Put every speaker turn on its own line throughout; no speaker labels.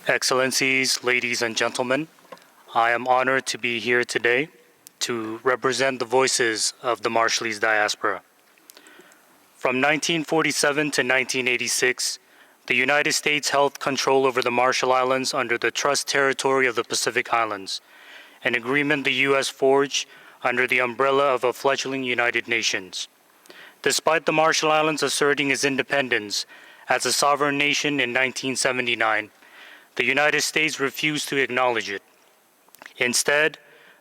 Excellencies, ladies and gentlemen, I am honored to be here today to represent the voices of the Marshallese diaspora. From 1947 to 1986, the United States held control over the Marshall Islands under the Trust Territory of the Pacific Islands, an agreement the U.S. forged under the umbrella of a fledgling United Nations. Despite the Marshall Islands asserting its independence as a sovereign nation in 1979, the United States refused to acknowledge it. Instead,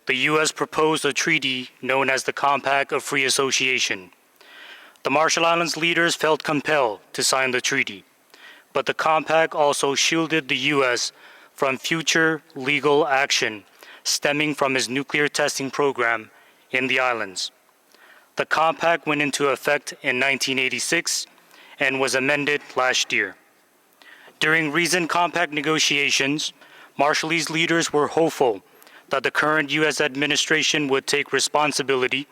the U.S. proposed a treaty known as the Compact of Free Association. The Marshall Islands leaders felt compelled to sign the treaty, but the compact also shielded the U.S. from future legal action stemming from its nuclear testing program in the islands. The compact went into effect in 1986 and was amended last year. During recent compact negotiations, Marshallese leaders were hopeful that the current U.S. administration would take responsibility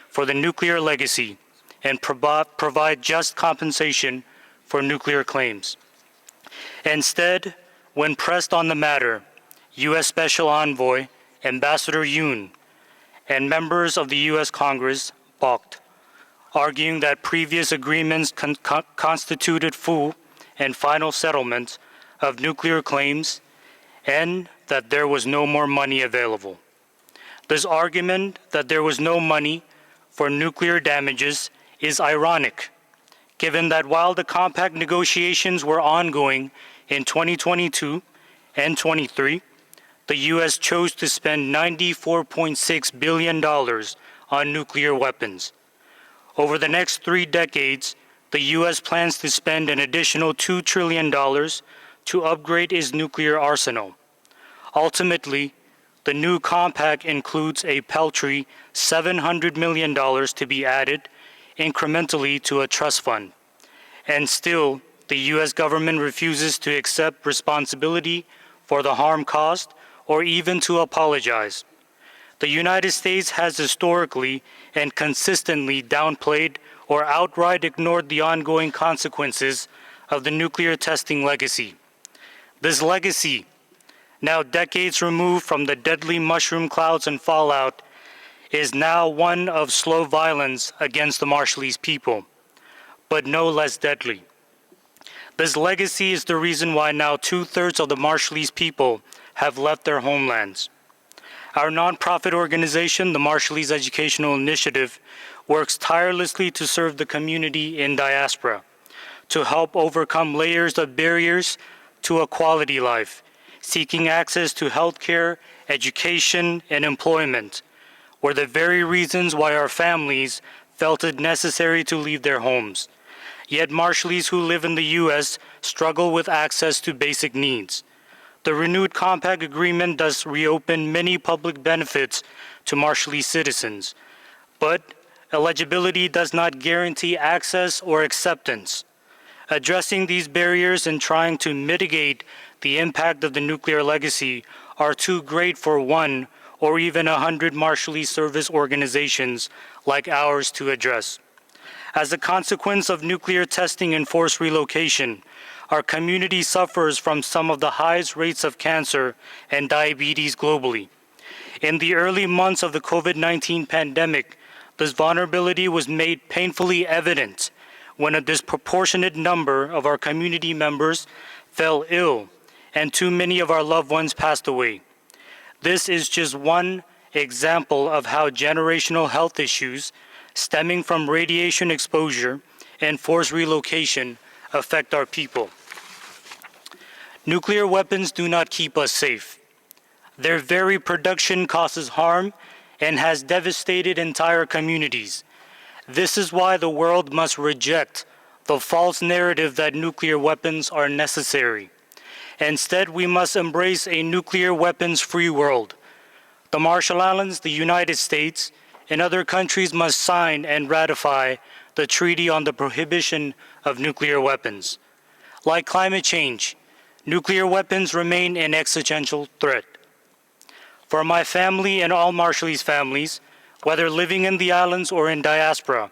for the nuclear legacy and provide just compensation for nuclear claims. Instead, when pressed on the matter, U.S. Special Envoy Ambassador Yoon and members of the U.S. Congress balked, arguing that previous agreements constituted full and final settlement of nuclear claims and that there was no more money available. This argument that there was no money for nuclear damages is ironic, given that while the compact negotiations were ongoing in 2022 and 23, the U.S. chose to spend $94.6 billion on nuclear weapons. Over the next 3 decades, the U.S. plans to spend an additional $2 trillion to upgrade its nuclear arsenal. Ultimately, the new compact includes a paltry $700 million to be added incrementally to a trust fund. And still, the U.S. government refuses to accept responsibility for the harm caused or even to apologize. The United States has historically and consistently downplayed or outright ignored the ongoing consequences of the nuclear testing legacy. This legacy, now decades removed from the deadly mushroom clouds and fallout, is now one of slow violence against the Marshallese people, but no less deadly. This legacy is the reason why now 2/3 of the Marshallese people have left their homelands. Our nonprofit organization, the Marshallese Educational Initiative, works tirelessly to serve the community in diaspora, to help overcome layers of barriers to a quality life, seeking access to healthcare, education, and employment, were the very reasons why our families felt it necessary to leave their homes. Yet Marshallese who live in the U.S. struggle with access to basic needs. The renewed compact agreement does reopen many public benefits to Marshallese citizens, but eligibility does not guarantee access or acceptance. Addressing these barriers and trying to mitigate the impact of the nuclear legacy are too great for 1 or even 100 Marshallese service organizations like ours to address. As a consequence of nuclear testing and forced relocation, our community suffers from some of the highest rates of cancer and diabetes globally. In the early months of the COVID-19 pandemic, this vulnerability was made painfully evident when a disproportionate number of our community members fell ill and too many of our loved ones passed away. This is just one example of how generational health issues stemming from radiation exposure and forced relocation affect our people. Nuclear weapons do not keep us safe. Their very production causes harm and has devastated entire communities. This is why the world must reject the false narrative that nuclear weapons are necessary. Instead, we must embrace a nuclear weapons-free world. The Marshall Islands, the United States, and other countries must sign and ratify the Treaty on the Prohibition of Nuclear Weapons. Like climate change, nuclear weapons remain an existential threat. For my family and all Marshallese families, whether living in the islands or in diaspora,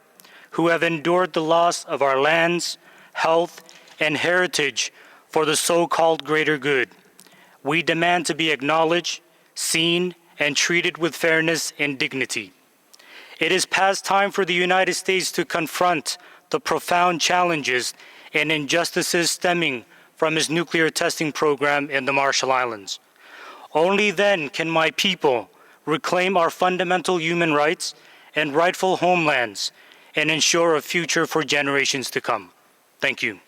who have endured the loss of our lands, health, and heritage for the so-called greater good, We demand to be acknowledged, seen, and treated with fairness and dignity. It is past time for the United States to confront the profound challenges and injustices stemming from its nuclear testing program in the Marshall Islands. Only then can my people reclaim our fundamental human rights and rightful homelands and ensure a future for generations to come. Thank you.